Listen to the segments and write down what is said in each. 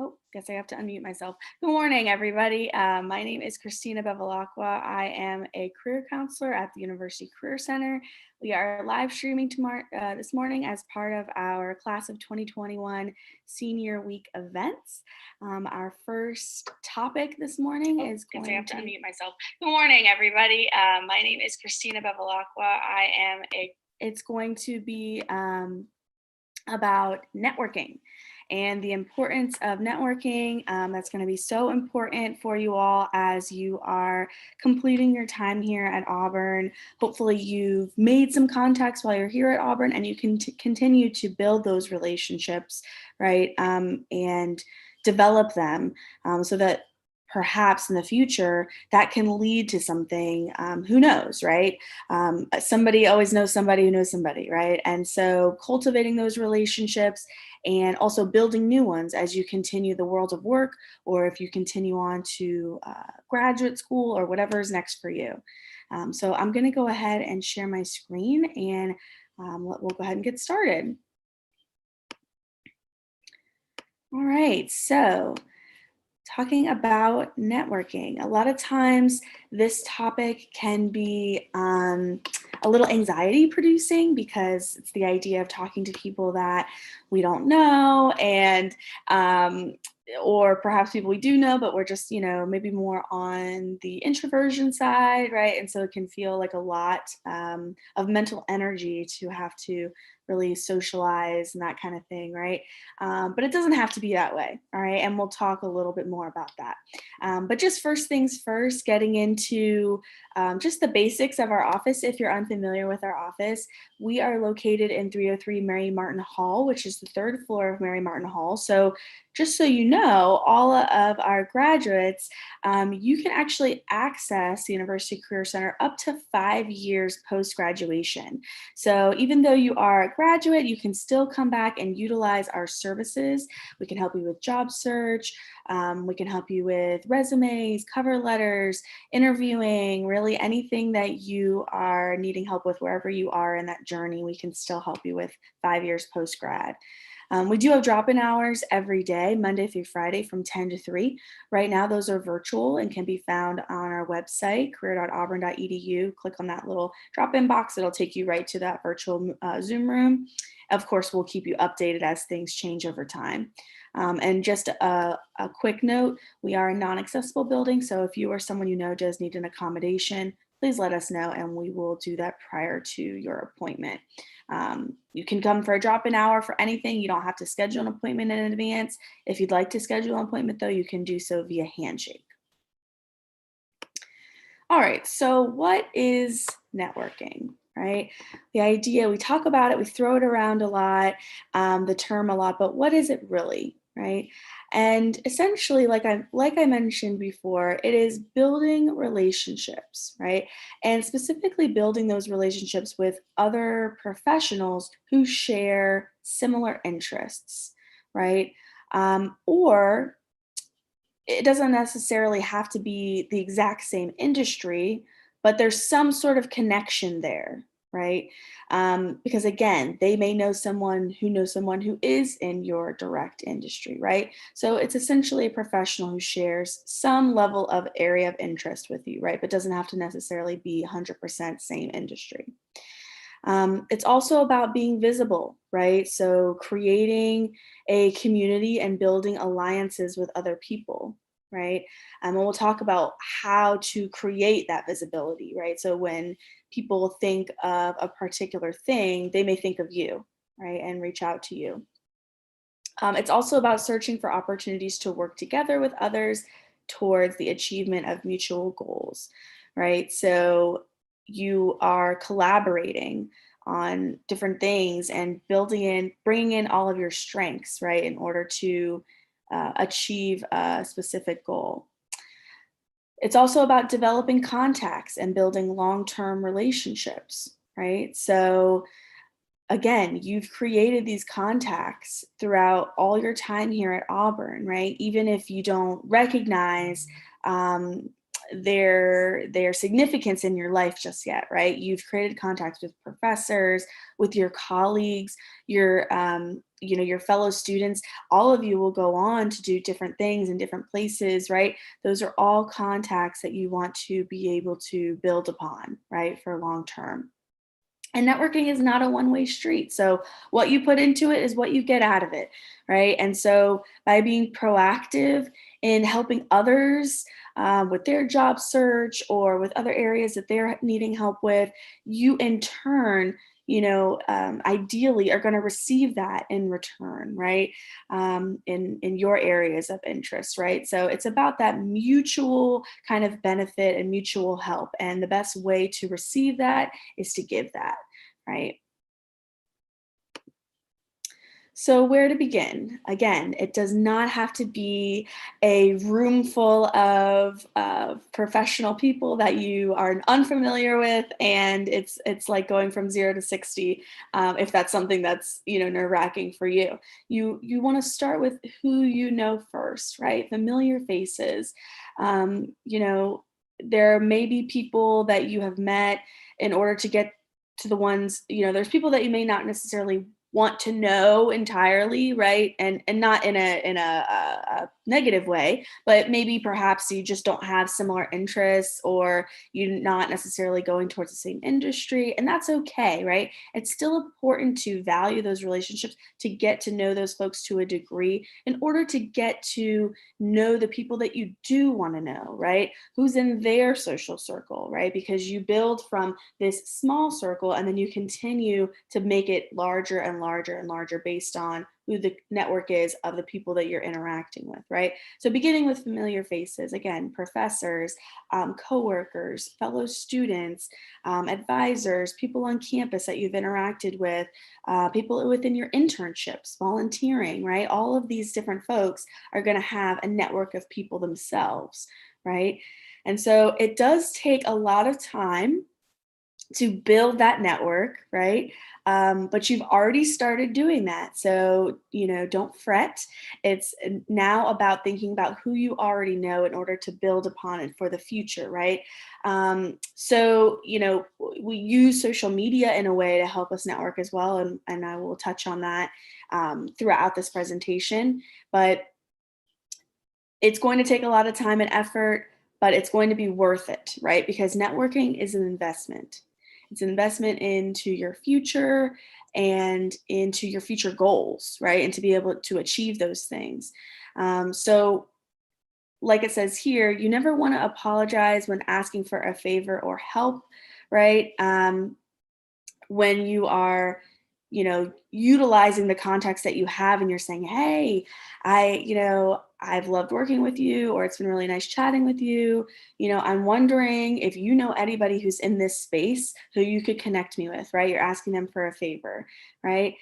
Oh, guess I have to unmute myself. Good morning, everybody. My name is Christina Bevilacqua. I am a career counselor at the University Career Center. We are live streaming tomorrow, this morning as part of our class of 2021 senior week events. Our first topic this morning is Guess I going have to to unmute myself. Good morning, everybody. My name is Christina Bevilacqua. it's going to be about networking and the importance of networking. That's going to be so important for you all as you are completing your time here at Auburn. Hopefully you've made some contacts while you're here at Auburn and you can continue to build those relationships, right? And develop them so that perhaps in the future that can lead to something. Who knows, right? Somebody always knows somebody who knows somebody, right? And so cultivating those relationships and also building new ones as you continue the world of work, or if you continue on to graduate school or whatever is next for you. So I'm going to go ahead and share my screen and we'll go ahead and get started. All right, so talking about networking. A lot of times this topic can be a little anxiety producing because it's the idea of talking to people that we don't know and or perhaps people we do know, but we're just, maybe more on the introversion side, right? And so it can feel like a lot of mental energy to have to really socialize and that kind of thing, right? But it doesn't have to be that way, all right? And we'll talk a little bit more about that. But just first things first, getting into just the basics of our office. If you're unfamiliar with our office, we are located in 303 Mary Martin Hall, which is the third floor of Mary Martin Hall. So just so you know, all of our graduates, you can actually access the University Career Center up to 5 years post-graduation. So even though you are a graduate, you can still come back and utilize our services. We can help you with job search. We can help you with resumes, cover letters, interviewing, really anything that you are needing help with wherever you are in that journey, we can still help you with 5 years post-grad. We do have drop-in hours every day, Monday through Friday from 10 to 3. Right now, those are virtual and can be found on our website, career.auburn.edu. Click on that little drop-in box. It'll take you right to that virtual Zoom room. Of course, we'll keep you updated as things change over time. And just a quick note, we are a non-accessible building. So if you or someone you know does need an accommodation, please let us know and we will do that prior to your appointment. You can come for a drop-in hour for anything. You don't have to schedule an appointment in advance. If you'd like to schedule an appointment though, you can do so via handshake. All right, so what is networking, right? The idea, we talk about it, we throw it around a lot, the term a lot, but what is it really, right? And essentially, like I mentioned before, it is building relationships, right? And specifically building those relationships with other professionals who share similar interests, right? Or it doesn't necessarily have to be the exact same industry, but there's some sort of connection there, right? Because again, they may know someone who knows someone who is in your direct industry, right? So it's essentially a professional who shares some level of area of interest with you, right? But doesn't have to necessarily be 100% same industry. It's also about being visible, right? So creating a community and building alliances with other people, right? And we'll talk about how to create that visibility, right? So when people think of a particular thing, they may think of you, right? And reach out to you. It's also about searching for opportunities to work together with others towards the achievement of mutual goals, right? So you are collaborating on different things and bringing in all of your strengths, right, in order to achieve a specific goal. It's also about developing contacts and building long-term relationships, right? So again, you've created these contacts throughout all your time here at Auburn, right? Even if you don't recognize their significance in your life just yet, right? You've created contacts with professors, with your colleagues. You're your fellow students, all of you will go on to do different things in different places, right? Those are all contacts that you want to be able to build upon, right, for long term. And networking is not a one-way street. So what you put into it is what you get out of it, right? And so by being proactive in helping others with their job search or with other areas that they're needing help with, you in turn, ideally are going to receive that in return, right? In your areas of interest, right? So it's about that mutual kind of benefit and mutual help. And the best way to receive that is to give that, right? So, where to begin? Again, it does not have to be a room full of professional people that you are unfamiliar with, and it's like going from 0 to 60. If that's something that's nerve wracking for you, you want to start with who you know first, right? Familiar faces. There may be people that you have met in order to get to the ones. There's people that you may not necessarily want to know entirely, right? And not in a negative way, but maybe perhaps you just don't have similar interests, or you're not necessarily going towards the same industry, and that's okay, right? It's still important to value those relationships, to get to know those folks to a degree in order to get to know the people that you do want to know, right? Who's in their social circle, right? Because you build from this small circle and then you continue to make it larger and larger and larger based on who the network is of the people that you're interacting with, right? So beginning with familiar faces, again, professors, coworkers, fellow students, advisors, people on campus that you've interacted with, people within your internships, volunteering, right? All of these different folks are going to have a network of people themselves, right? And so it does take a lot of time to build that network, right? But you've already started doing that. So, don't fret. It's now about thinking about who you already know in order to build upon it for the future, right? We use social media in a way to help us network as well. And I will touch on that throughout this presentation. But it's going to take a lot of time and effort, but it's going to be worth it, right? Because networking is an investment. It's an investment into your future and into your future goals, right? And to be able to achieve those things. So, like it says here, you never want to apologize when asking for a favor or help, right? When you are utilizing the context that you have and you're saying, hey, I've loved working with you, or it's been really nice chatting with you. I'm wondering if you know anybody who's in this space who you could connect me with, right? You're asking them for a favor, right?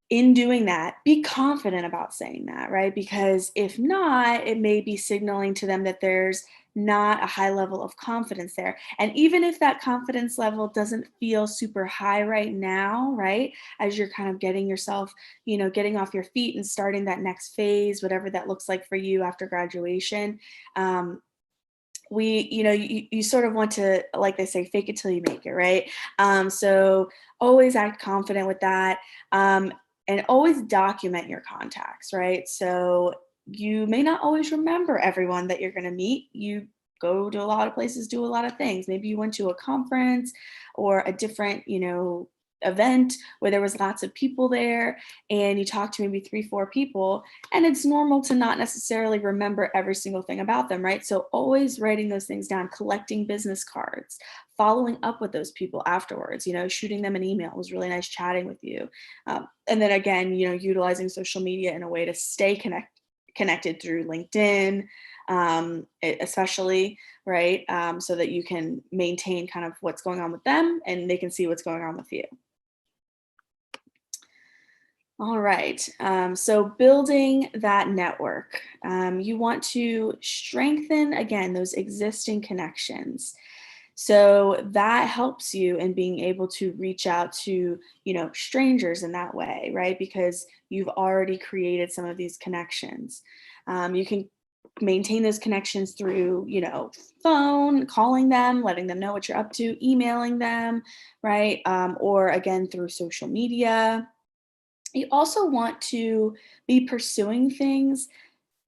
In doing that, be confident about saying that, right? Because if not, it may be signaling to them that there's not a high level of confidence there. And even if that confidence level doesn't feel super high right now, right? As you're kind of getting yourself, getting off your feet and starting that next phase, whatever that looks like for you after graduation. You sort of want to, like they say, fake it till you make it, right? So always act confident with that. And always document your contacts, right? So you may not always remember everyone that you're going to meet. You go to a lot of places, do a lot of things. Maybe you went to a conference or a different, event where there was lots of people there, and you talked to maybe 3, 4 people, and it's normal to not necessarily remember every single thing about them, right? So always writing those things down, collecting business cards, following up with those people afterwards, shooting them an email. It was really nice chatting with you. And then again, utilizing social media in a way to stay connected through LinkedIn, especially, right? So that you can maintain kind of what's going on with them and they can see what's going on with you. All right. So building that network, you want to strengthen, again, those existing connections. So that helps you in being able to reach out to, strangers in that way, right? Because you've already created some of these connections. You can maintain those connections through, phone, calling them, letting them know what you're up to, emailing them, right? Or again, through social media. You also want to be pursuing things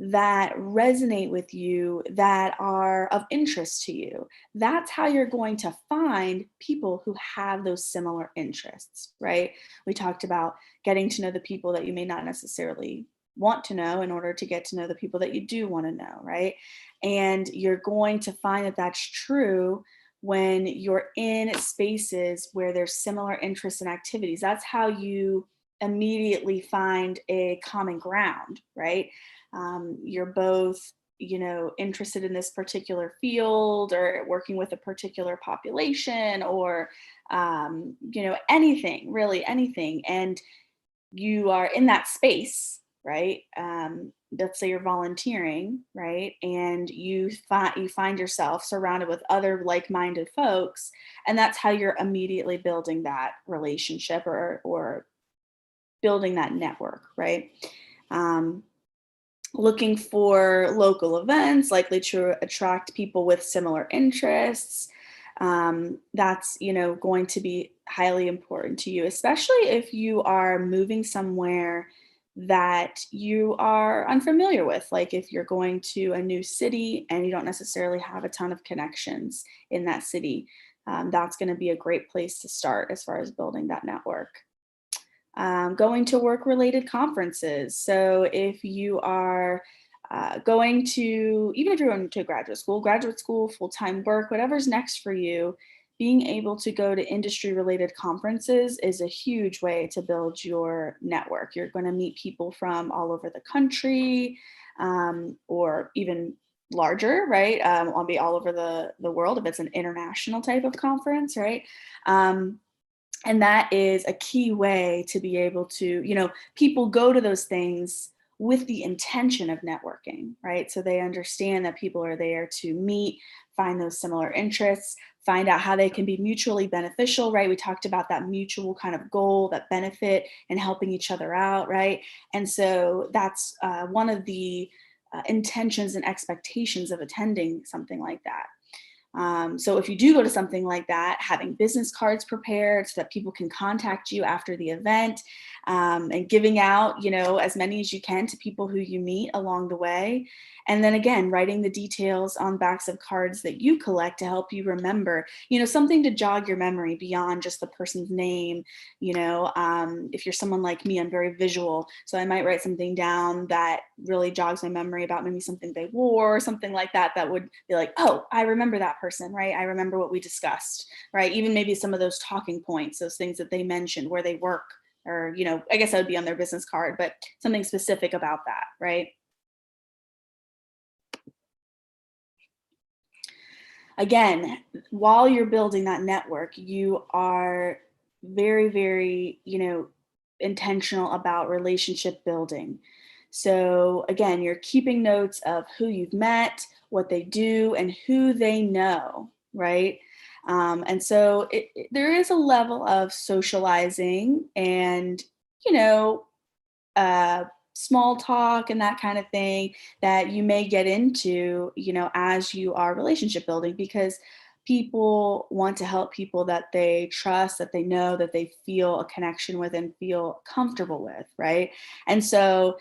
that resonate with you, that are of interest to you. That's how you're going to find people who have those similar interests, right? We talked about getting to know the people that you may not necessarily want to know in order to get to know the people that you do want to know, right? And you're going to find that that's true when you're in spaces where there's similar interests and activities. That's how you immediately find a common ground, right? You're both, interested in this particular field or working with a particular population or, anything, really anything. And you are in that space, right? Let's say you're volunteering, right? And you find yourself surrounded with other like-minded folks, and that's how you're immediately building that relationship or building that network, right? Um, Looking for local events likely to attract people with similar interests. That's going to be highly important to you, especially if you are moving somewhere that you are unfamiliar with, like if you're going to a new city and you don't necessarily have a ton of connections in that city. That's going to be a great place to start as far as building that network. Going to work related conferences. So if you are going to, even if you're going to graduate school, full time work, whatever's next for you, being able to go to industry related conferences is a huge way to build your network. You're going to meet people from all over the country, or even larger, right? I'll be all over the world if it's an international type of conference, right? And that is a key way to be able to, people go to those things with the intention of networking, right? So they understand that people are there to meet, find those similar interests, find out how they can be mutually beneficial, right? We talked about that mutual kind of goal, that benefit, and helping each other out, right? And so that's one of the intentions and expectations of attending something like that. So if you do go to something like that, having business cards prepared so that people can contact you after the event, and giving out, as many as you can to people who you meet along the way. And then again, writing the details on backs of cards that you collect to help you remember, something to jog your memory beyond just the person's name. If you're someone like me, I'm very visual. So I might write something down that really jogs my memory about maybe something they wore or something like that, that would be like, oh, I remember that person, right? I remember what we discussed, right? Even maybe some of those talking points, those things that they mentioned, where they work, or, I guess that would be on their business card, but something specific about that, right? Again, while you're building that network, you are very, very, intentional about relationship building. So again, you're keeping notes of who you've met, what they do, and who they know, right? And so there is a level of socializing and, you know, uh, small talk and that kind of thing that you may get into, as you are relationship building, because people want to help people that they trust, that they know, that they feel a connection with and feel comfortable with, right? And so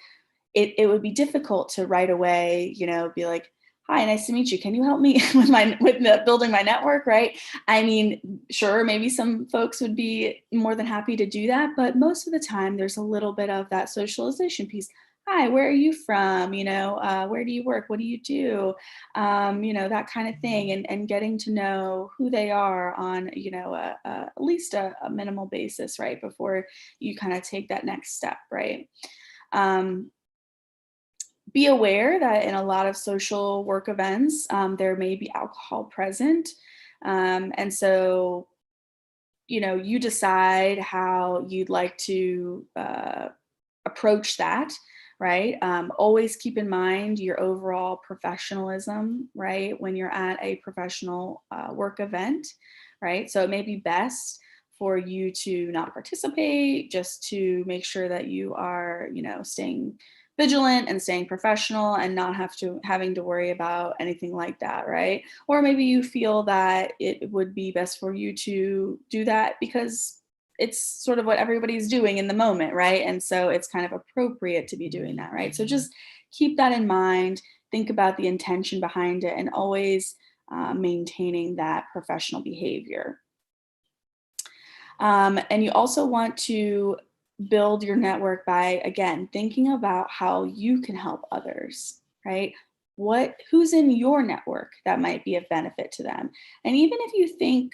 it would be difficult to right away, be like, hi, nice to meet you. Can you help me with building my network, right? I mean, sure, maybe some folks would be more than happy to do that, but most of the time there's a little bit of that socialization piece. Hi, where are you from? Where do you work? What do you do? That kind of thing, and getting to know who they are on, at least a minimal basis, right? Before you kind of take that next step, right? Um, be aware that in a lot of social work events, there may be alcohol present. And so, you decide how you'd like to approach that, right? Always keep in mind your overall professionalism, right? When you're at a professional work event, right? So it may be best for you to not participate, just to make sure that you are, staying vigilant and staying professional and not having to worry about anything like that, right? Or maybe you feel that it would be best for you to do that because it's sort of what everybody's doing in the moment, right? And so it's kind of appropriate to be doing that, right? So just keep that in mind, think about the intention behind it, and always maintaining that professional behavior. And you also want to build your network by, again, thinking about how you can help others, right? Who's in your network that might be of benefit to them? And even if you think,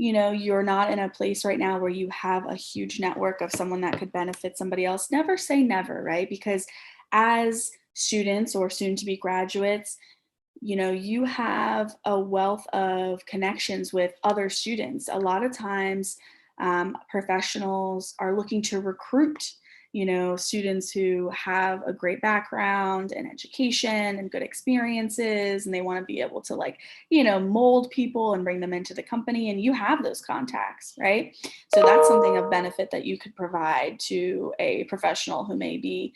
you're not in a place right now where you have a huge network of someone that could benefit somebody else, never say never, right? Because as students or soon to be graduates, you have a wealth of connections with other students. A lot of times, professionals are looking to recruit, students who have a great background and education and good experiences, and they want to be able to, like, mold people and bring them into the company. And you have those contacts, right? So that's something of benefit that you could provide to a professional who may be,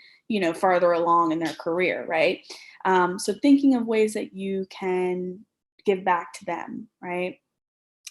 farther along in their career, right? So thinking of ways that you can give back to them, right?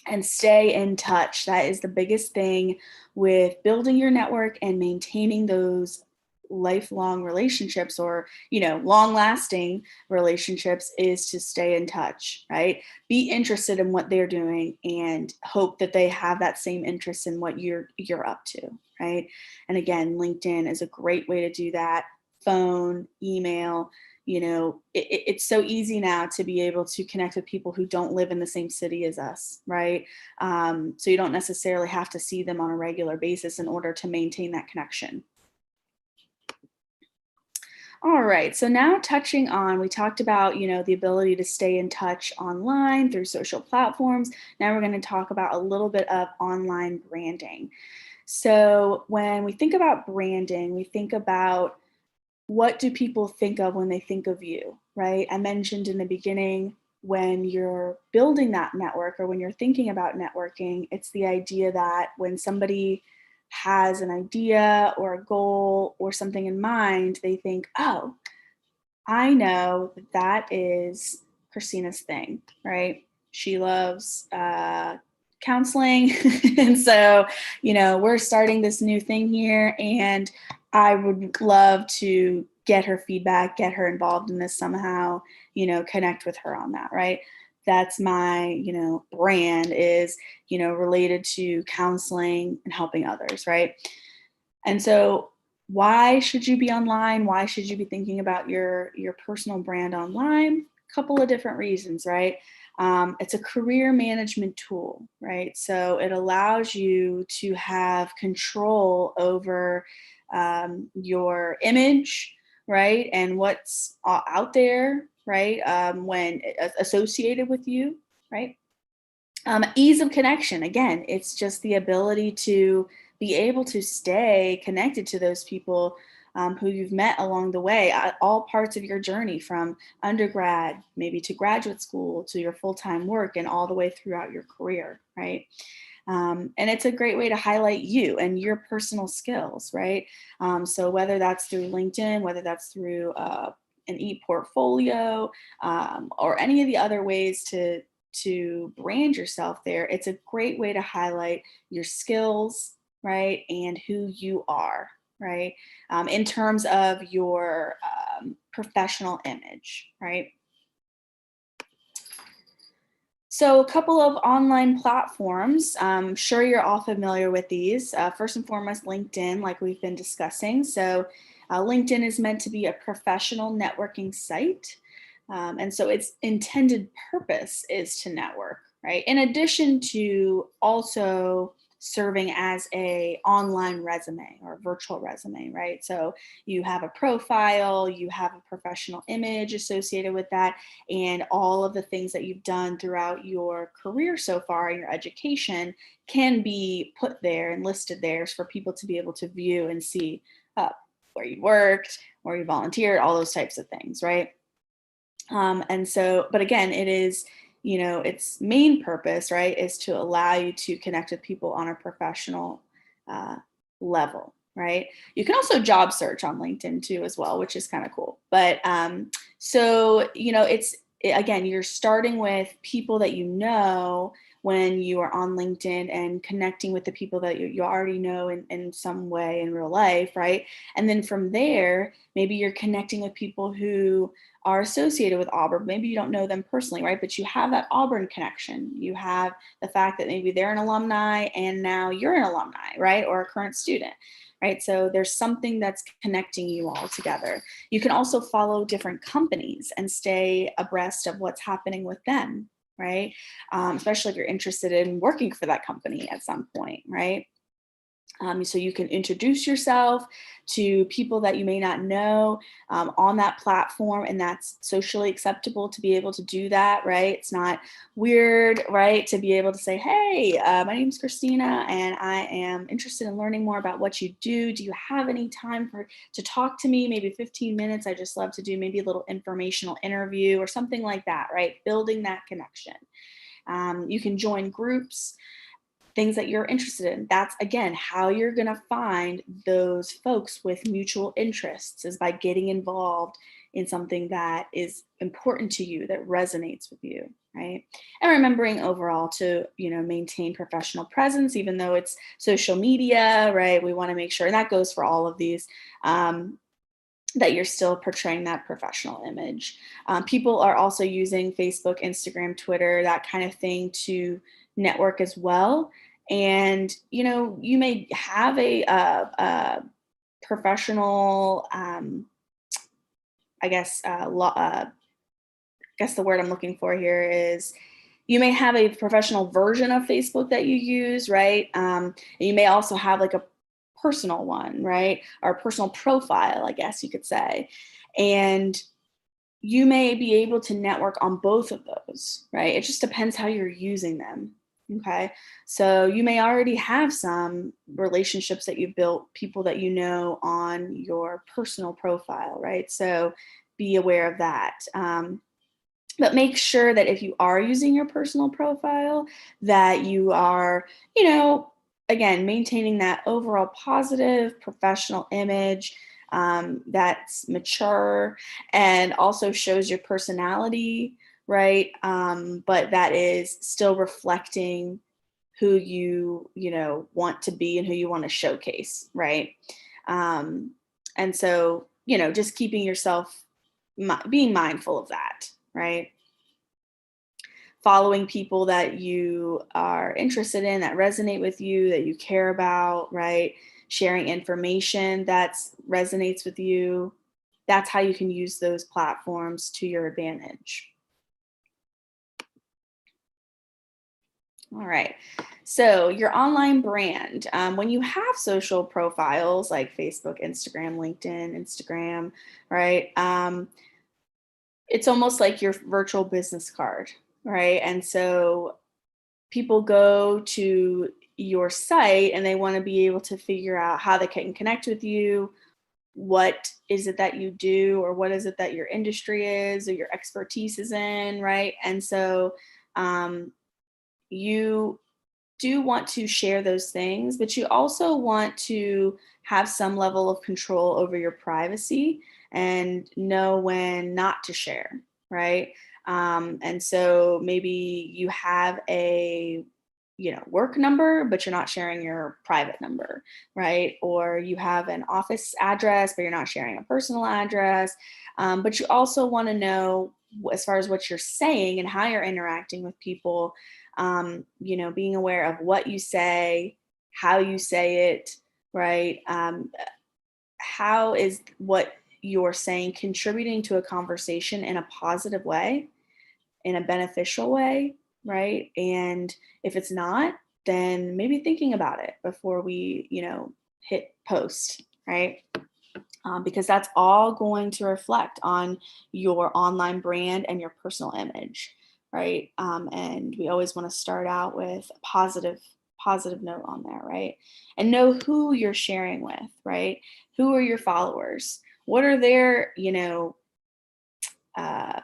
And stay in touch. That is the biggest thing with building your network and maintaining those lifelong relationships, or long lasting relationships, is to stay in touch, right? Be interested in what they're doing and hope that they have that same interest in what you're up to, right? And again, LinkedIn is a great way to do that. Phone, email, it's so easy now to be able to connect with people who don't live in the same city as us, right? So you don't necessarily have to see them on a regular basis in order to maintain that connection. All right, so now touching on, we talked about, the ability to stay in touch online through social platforms. Now we're going to talk about a little bit of online branding. So when we think about branding, we think about, what do people think of when they think of you, right? I mentioned in the beginning, when you're building that network or when you're thinking about networking, it's the idea that when somebody has an idea or a goal or something in mind, they think, oh, I know that is Christina's thing, right? She loves counseling. And so, we're starting this new thing here, and I would love to get her feedback, get her involved in this somehow, connect with her on that, right? That's my, brand is, related to counseling and helping others, right? And so why should you be online? Why should you be thinking about your personal brand online? A couple of different reasons, right? It's a career management tool, right? So it allows you to have control over your image, right? And what's out there, right? When associated with you, right? Ease of connection. Again, it's just the ability to be able to stay connected to those people who you've met along the way, at all parts of your journey, from undergrad, maybe to graduate school, to your full-time work, and all the way throughout your career, right? And it's a great way to highlight you and your personal skills, right? So whether that's through LinkedIn, whether that's through an e-portfolio, or any of the other ways to brand yourself there, it's a great way to highlight your skills, right? And who you are, right? In terms of your professional image, right? So a couple of online platforms, I'm sure you're all familiar with these. First and foremost, LinkedIn, like we've been discussing. So LinkedIn is meant to be a professional networking site. And so its intended purpose is to network, right? In addition to also serving as a online resume or virtual resume, right? So you have a profile, you have a professional image associated with that, and all of the things that you've done throughout your career so far, your education, can be put there and listed there for people to be able to view and see where you worked, where you volunteered, all those types of things, right? And so, but again, it is, its main purpose, right, is to allow you to connect with people on a professional uh, level, right? You can also job search on LinkedIn too, as well, which is kind of cool. But so, again, you're starting with people that you know, when you are on LinkedIn and connecting with the people that you already know in some way in real life, right? And then from there, maybe you're connecting with people who are associated with Auburn. Maybe you don't know them personally, right? But you have that Auburn connection. You have the fact that maybe they're an alumni and now you're an alumni, right? Or a current student, right? So there's something that's connecting you all together. You can also follow different companies and stay abreast of what's happening with them, right? Especially if you're interested in working for that company at some point, right? So you can introduce yourself to people that you may not know on that platform, and that's socially acceptable to be able to do that, right? It's not weird, right? To be able to say, hey, my name is Christina, and I am interested in learning more about what you do. Do you have any time to talk to me? Maybe 15 minutes. I just love to do maybe a little informational interview or something like that, right? Building that connection. You can join groups, things that you're interested in. That's, again, how you're going to find those folks with mutual interests, is by getting involved in something that is important to you, that resonates with you, right? And remembering overall to, maintain professional presence, even though it's social media, right? We want to make sure, and that goes for all of these, that you're still portraying that professional image. People are also using Facebook, Instagram, Twitter, that kind of thing to network as well. And, you may have a professional, I guess the word I'm looking for here is, you may have a professional version of Facebook that you use, right? And you may also have like a personal one, right? Or a personal profile, I guess you could say. And you may be able to network on both of those, right? It just depends how you're using them. Okay. So you may already have some relationships that you've built, people that you know on your personal profile, right? So be aware of that. But make sure that if you are using your personal profile, that you are, again, maintaining that overall positive professional image, that's mature and also shows your personality, right? But that is still reflecting who want to be and who you want to showcase, right? And so, just keeping yourself, being mindful of that, right? Following people that you are interested in, that resonate with you, that you care about, right? Sharing information that resonates with you. That's how you can use those platforms to your advantage. All right. So your online brand, when you have social profiles like Facebook, Instagram, LinkedIn, Instagram, right? It's almost like your virtual business card, right? And so people go to your site and they want to be able to figure out how they can connect with you. What is it that you do, or what is it that your industry is, or your expertise is in, right? And so you do want to share those things, but you also want to have some level of control over your privacy and know when not to share, right? And so maybe you have a work number, but you're not sharing your private number, right? Or you have an office address, but you're not sharing a personal address. But you also want to know, as far as what you're saying and how you're interacting with people, being aware of what you say, how you say it, right? How is what you're saying contributing to a conversation in a positive way, in a beneficial way, right? And if it's not, then maybe thinking about it before we, hit post, right? Because that's all going to reflect on your online brand and your personal image, right? And we always want to start out with a positive note on there, right? And know who you're sharing with, right? Who are your followers? What are their, uh,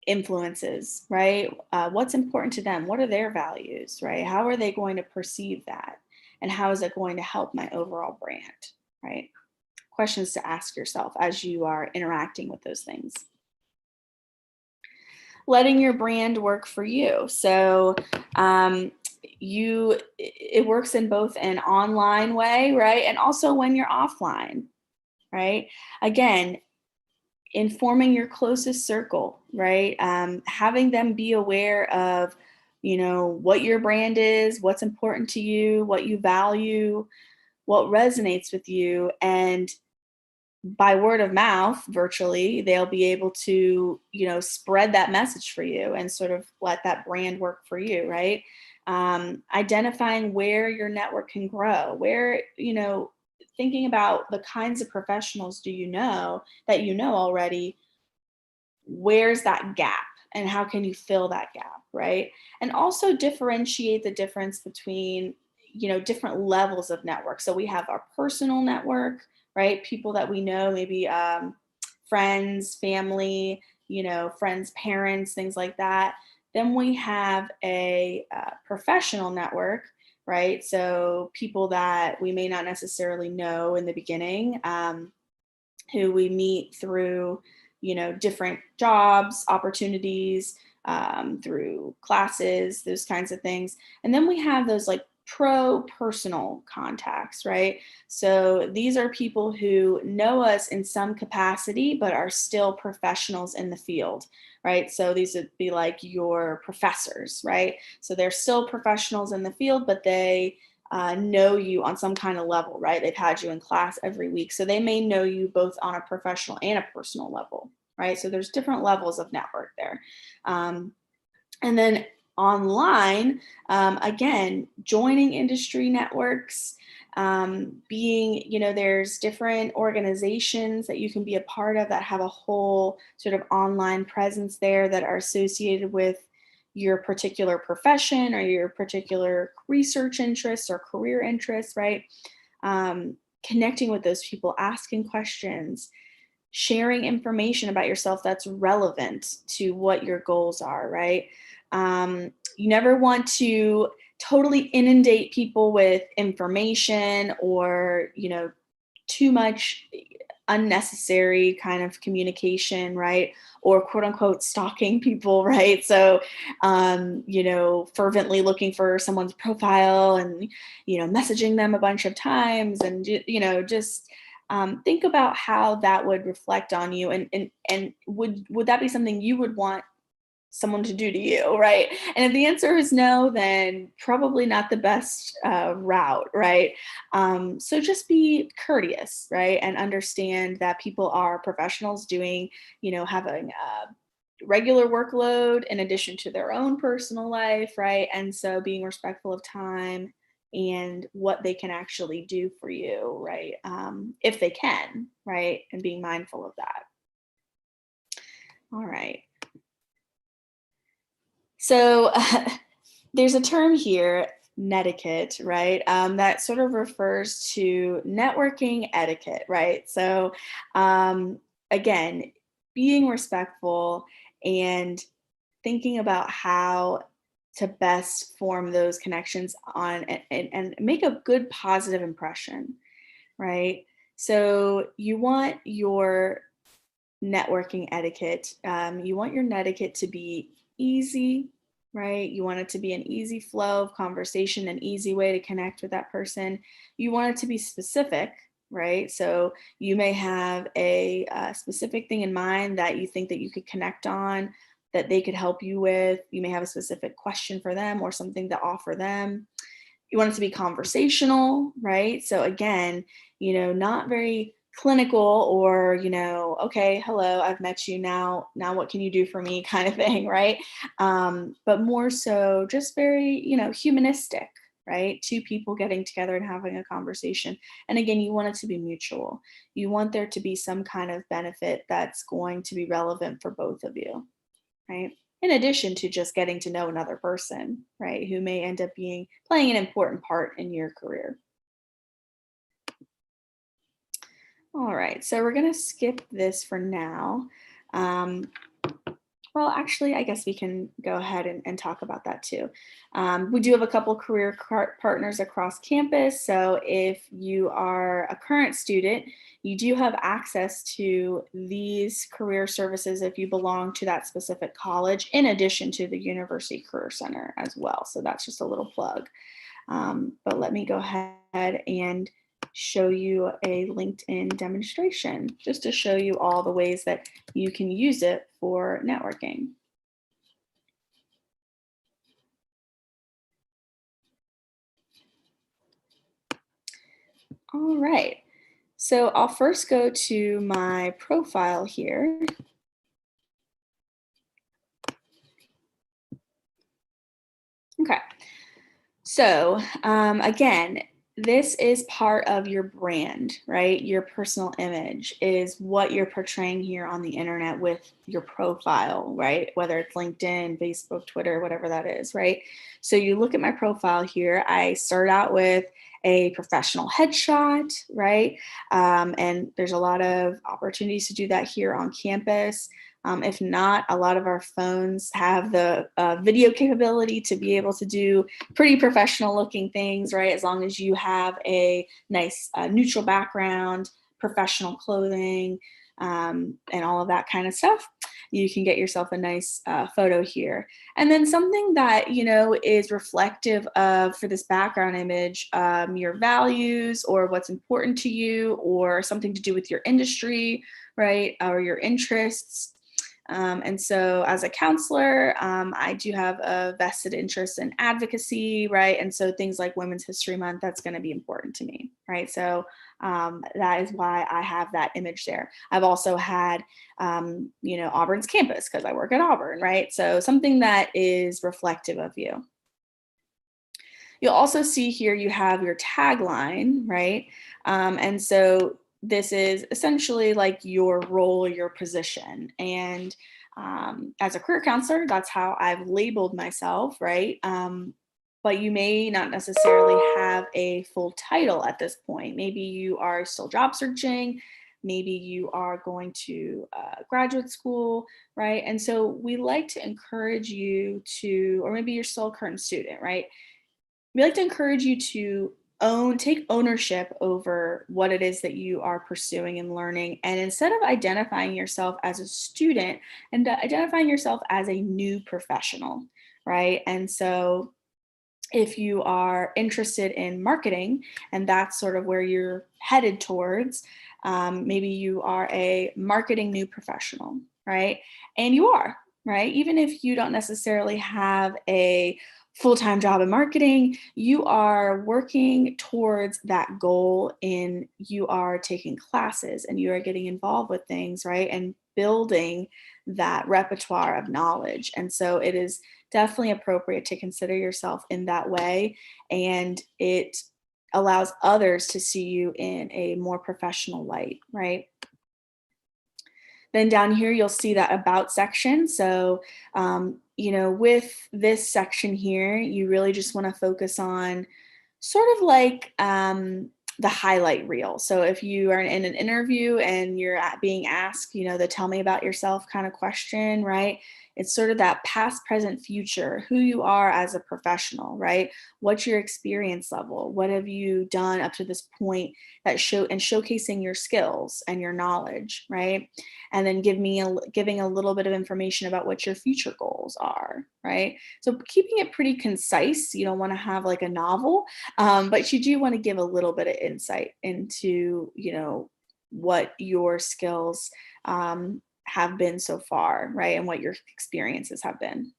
influences, right? What's important to them? What are their values, right? How are they going to perceive that? And how is it going to help my overall brand, right? Questions to ask yourself as you are interacting with those things. letting your brand work for you. So it works in both an online way, right? And also when you're offline, right? Again, informing your closest circle, right? Having them be aware of, what your brand is, what's important to you, what you value, what resonates with you. And by word of mouth, virtually, they'll be able to, spread that message for you and sort of let that brand work for you, right? Identifying where your network can grow, where, thinking about the kinds of professionals do you know that you know already, where's that gap and how can you fill that gap, right? And also differentiate the difference between, different levels of network. So we have our personal network, right? People that we know, maybe friends, family, friends, parents, things like that. Then we have a professional network, right? So people that we may not necessarily know in the beginning, who we meet through, different jobs, opportunities, through classes, those kinds of things. And then we have those like pro personal contacts, right? So these are people who know us in some capacity, but are still professionals in the field, right? So these would be like your professors, right? So they're still professionals in the field, but they know you on some kind of level, right? They've had you in class every week. So they may know you both on a professional and a personal level, right? So there's different levels of network there. And then online, again, joining industry networks, there's different organizations that you can be a part of that have a whole sort of online presence there that are associated with your particular profession or your particular research interests or career interests, right? Connecting with those people, asking questions, sharing information about yourself that's relevant to what your goals are, right? You never want to totally inundate people with information or, too much unnecessary kind of communication, right? Or quote unquote stalking people, right? So, fervently looking for someone's profile and, messaging them a bunch of times and, just think about how that would reflect on you and would that be something you would want someone to do to you, right? And if the answer is no, then probably not the best route, right? So just be courteous, right? And understand that people are professionals doing, having a regular workload in addition to their own personal life, right? And so being respectful of time and what they can actually do for you, right? If they can, right? And being mindful of that. All right. So there's a term here, netiquette, right? That sort of refers to networking etiquette, right? So again, being respectful and thinking about how to best form those connections on and make a good positive impression, right? So you want your networking etiquette. You want your netiquette to be easy, right? You want it to be an easy flow of conversation, an easy way to connect with that person. You want it to be specific, right? So you may have a specific thing in mind that you think that you could connect on, that they could help you with. You may have a specific question for them or something to offer them. You want it to be conversational, right? So again, not very clinical or, okay, hello, I've met you now what can you do for me kind of thing, right? But more so just very, humanistic, right? Two people getting together and having a conversation. And again, you want it to be mutual. You want there to be some kind of benefit that's going to be relevant for both of you, right? In addition to just getting to know another person, right, who may end up playing an important part in your career. All right, so we're going to skip this for now. Um, Well, actually, I guess we can go ahead and talk about that too. We do have a couple career partners across campus. So if you are a current student, you do have access to these career services if you belong to that specific college, in addition to the University Career Center as well. So that's just a little plug. But let me go ahead and show you a LinkedIn demonstration just to show you all the ways that you can use it for networking. All right, so I'll first go to my profile here. Okay, so again, this is part of your brand, right? Your personal image is what you're portraying here on the internet with your profile, right? Whether it's LinkedIn, Facebook, Twitter, whatever that is, right? So you look at my profile here. I start out with a professional headshot, right? And there's a lot of opportunities to do that here on campus. If not, a lot of our phones have the video capability to be able to do pretty professional looking things, right? As long as you have a nice neutral background, professional clothing, and all of that kind of stuff, you can get yourself a nice photo here. And then something that, is reflective of, for this background image, your values or what's important to you, or something to do with your industry, right? Or your interests. And so, as a counselor, I do have a vested interest in advocacy, right? And so, things like Women's History Month, that's going to be important to me, right? So, that is why I have that image there. I've also had, Auburn's campus because I work at Auburn, right? So, something that is reflective of you. You'll also see here you have your tagline, right? And so this is essentially like your role, your position. And as a career counselor, that's how I've labeled myself, right? But you may not necessarily have a full title at this point. Maybe you are still job searching. Maybe you are going to graduate school, right? And so we like to encourage you to, or maybe you're still a current student, right? We like to encourage you to take ownership over what it is that you are pursuing and learning. And instead of identifying yourself as a student, and identifying yourself as a new professional, right? And so if you are interested in marketing and that's sort of where you're headed towards, maybe you are a marketing new professional, right? And you are, right? Even if you don't necessarily have a full-time job in marketing, you are working towards that goal, and you are taking classes and you are getting involved with things, right? And building that repertoire of knowledge. And so it is definitely appropriate to consider yourself in that way. And it allows others to see you in a more professional light, right? Then down here, you'll see that about section. So, with this section here, you really just want to focus on sort of like the highlight reel. So if you are in an interview and you're being asked, the tell me about yourself kind of question, right? It's sort of that past, present, future, who you are as a professional, right? What's your experience level? What have you done up to this point that showcasing your skills and your knowledge, right? And then giving a little bit of information about what your future goals are, right? So keeping it pretty concise. You don't want to have like a novel, but you do want to give a little bit of insight into, what your skills have been so far, right? And what your experiences have been.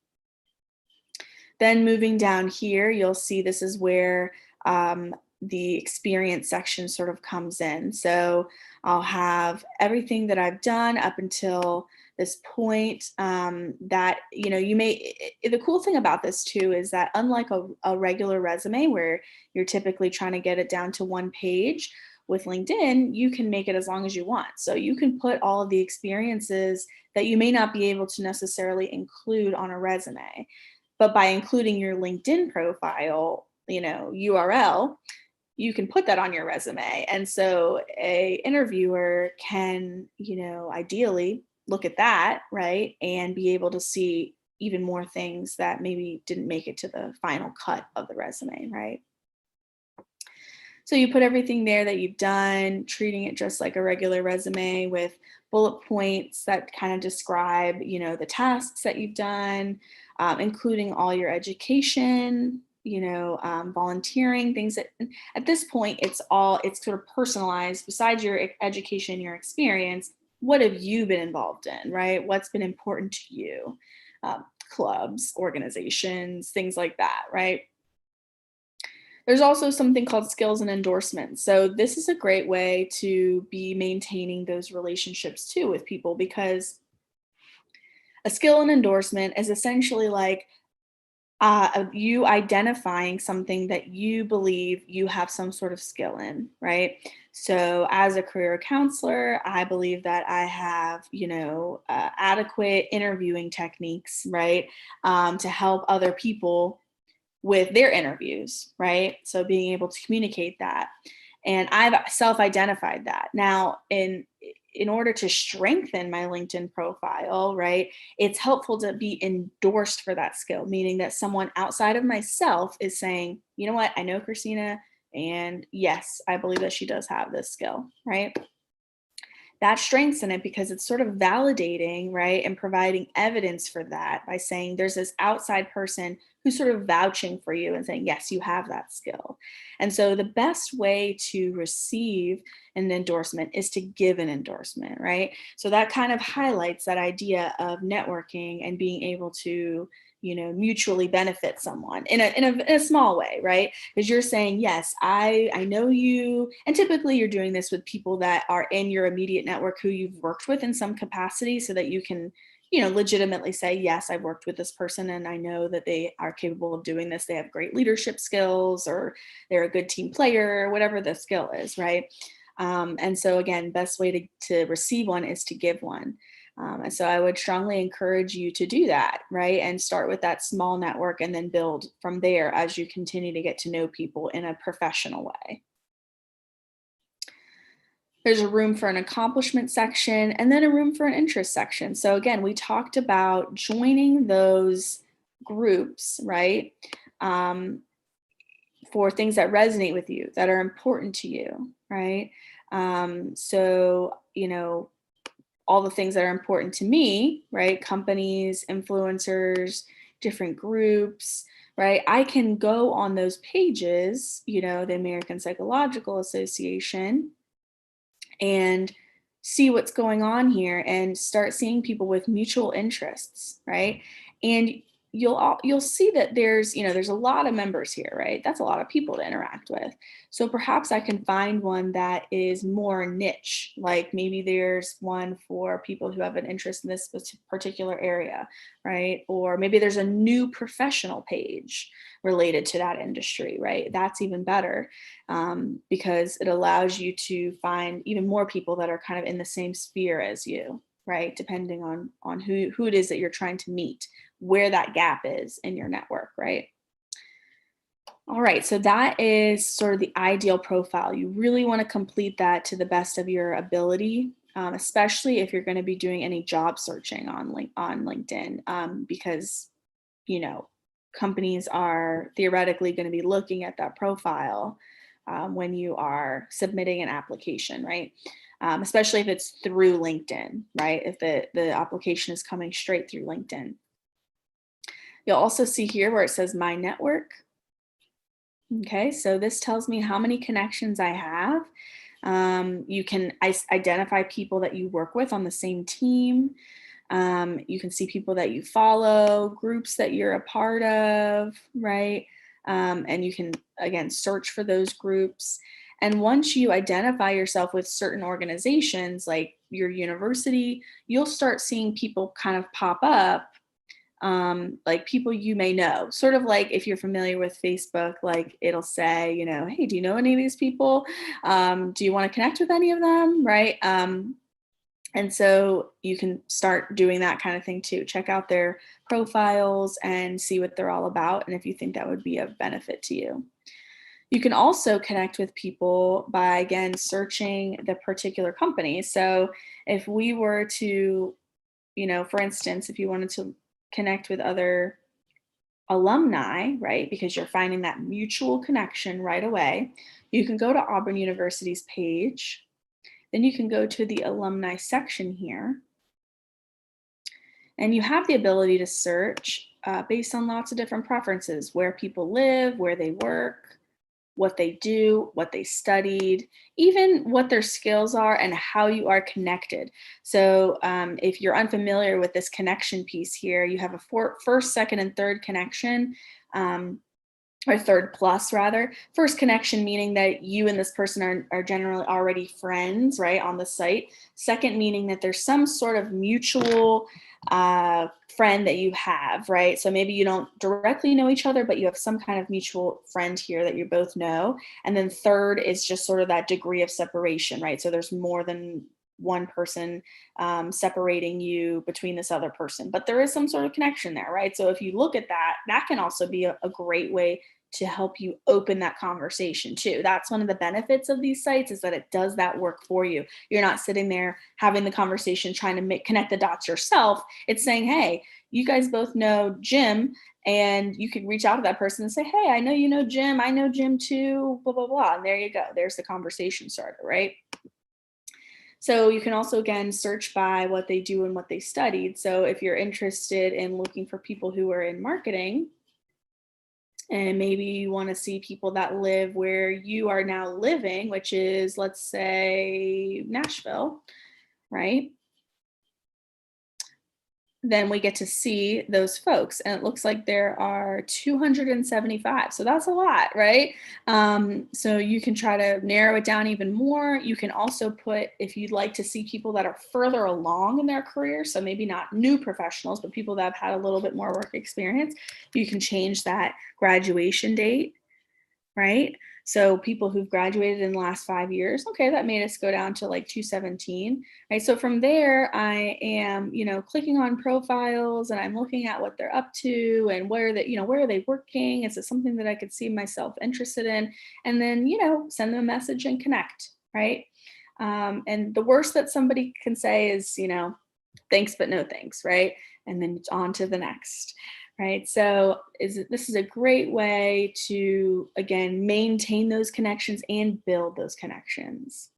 Then moving down here, you'll see this is where the experience section sort of comes in. So I'll have everything that I've done up until this point, that, the cool thing about this too is that unlike a regular resume where you're typically trying to get it down to one page, with LinkedIn, you can make it as long as you want. So you can put all of the experiences that you may not be able to necessarily include on a resume. But by including your LinkedIn profile, URL, you can put that on your resume. And so a interviewer can, ideally look at that, right? And be able to see even more things that maybe didn't make it to the final cut of the resume, right? So you put everything there that you've done, treating it just like a regular resume with bullet points that kind of describe, the tasks that you've done, including all your education, volunteering, things that at this point, it's sort of personalized. Besides your education, your experience, what have you been involved in, right? What's been important to you? Clubs, organizations, things like that, right? There's also something called skills and endorsements. So this is a great way to be maintaining those relationships too with people, because a skill and endorsement is essentially like you identifying something that you believe you have some sort of skill in, right? So as a career counselor, I believe that I have, adequate interviewing techniques, right, to help other people with their interviews, right? So being able to communicate that. And I've self-identified that. Now, in order to strengthen my LinkedIn profile, right, it's helpful to be endorsed for that skill, meaning that someone outside of myself is saying, you know what, I know Christina, and yes, I believe that she does have this skill, right? That strengthens it because it's sort of validating, right? And providing evidence for that by saying there's this outside person who's sort of vouching for you and saying, yes, you have that skill. And so the best way to receive an endorsement is to give an endorsement, right? So that kind of highlights that idea of networking and being able to, mutually benefit someone in a small way, right? Because you're saying, yes, I know you, and typically you're doing this with people that are in your immediate network who you've worked with in some capacity, so that you can, legitimately say, yes, I've worked with this person and I know that they are capable of doing this. They have great leadership skills, or they're a good team player, whatever the skill is, right? And so again, best way to receive one is to give one. And so I would strongly encourage you to do that, right? And start with that small network and then build from there as you continue to get to know people in a professional way. There's a room for an accomplishment section and then a room for an interest section. So again, we talked about joining those groups, right? For things that resonate with you, that are important to you, right? So, all the things that are important to me, right? Companies, influencers, different groups, right? I can go on those pages, the American Psychological Association, and see what's going on here and start seeing people with mutual interests, right? And you'll see that there's a lot of members here, right? That's a lot of people to interact with. So perhaps I can find one that is more niche, like maybe there's one for people who have an interest in this particular area, right? Or maybe there's a new professional page related to that industry, right? That's even better, because it allows you to find even more people that are kind of in the same sphere as you, right? Depending on who it is that you're trying to meet, where that gap is in your network, right? All right, so that is sort of the ideal profile. You really want to complete that to the best of your ability, especially if you're going to be doing any job searching on LinkedIn, because companies are theoretically going to be looking at that profile when you are submitting an application, right? Especially if it's through LinkedIn, right? If the application is coming straight through LinkedIn. You'll also see here where it says My Network. Okay, so this tells me how many connections I have. You can identify people that you work with on the same team. You can see people that you follow, groups that you're a part of, right? And you can, again, search for those groups. And once you identify yourself with certain organizations like your university, you'll start seeing people kind of pop up, like people you may know, sort of like if you're familiar with Facebook, like it'll say, hey, do you know any of these people? Do you want to connect with any of them, right? And so you can start doing that kind of thing too. Check out their profiles and see what they're all about, and if you think that would be of benefit to you. You can also connect with people by, again, searching the particular company. So if we were to for instance, if you wanted to connect with other alumni, right, because you're finding that mutual connection right away, you can go to Auburn University's page. Then you can go to the alumni section here, and you have the ability to search based on lots of different preferences, where people live, where they work, what they do, what they studied, even what their skills are and how you are connected. So if you're unfamiliar with this connection piece here, you have a first, second, and third connection. Or third plus rather. First connection meaning that you and this person are generally already friends, right, on the site. Second meaning that there's some sort of mutual friend that you have, right? So maybe you don't directly know each other, but you have some kind of mutual friend here that you both know. And then third is just sort of that degree of separation, right? So there's more than one person separating you between this other person, but there is some sort of connection there, right? So if you look at that, that can also be a great way to help you open that conversation too. That's one of the benefits of these sites, is that it does that work for you. You're not sitting there having the conversation trying to connect the dots yourself. It's saying, hey, you guys both know Jim, and you can reach out to that person and say, hey, I know you know Jim, I know Jim too, blah blah blah, and there you go, there's the conversation starter, right? So you can also, again, search by what they do and what they studied. So if you're interested in looking for people who are in marketing, and maybe you want to see people that live where you are now living, which is, let's say, Nashville, right? Then we get to see those folks, and it looks like there are 275. So that's a lot, right? So you can try to narrow it down even more. You can also put, if you'd like to see people that are further along in their career, so maybe not new professionals, but people that have had a little bit more work experience, you can change that graduation date, right? So people who've graduated in the last 5 years, okay, that made us go down to like 217, right? So from there, I am, clicking on profiles, and I'm looking at what they're up to and where are they working? Is it something that I could see myself interested in? And then, send them a message and connect, right? And the worst that somebody can say is, thanks, but no thanks, right? And then it's on to the next. Right. So this is a great way to, again, maintain those connections and build those connections.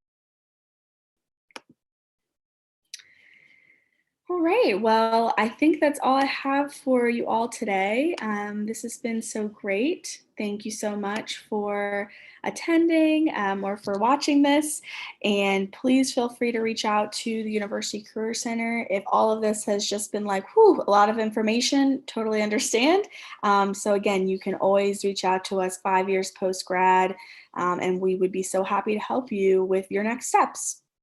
All right. Well, I think that's all I have for you all today. This has been so great. Thank you so much for attending or for watching this. And please feel free to reach out to the University Career Center. If all of this has just been like, whew, a lot of information, totally understand. So again, you can always reach out to us 5 years post grad, and we would be so happy to help you with your next steps.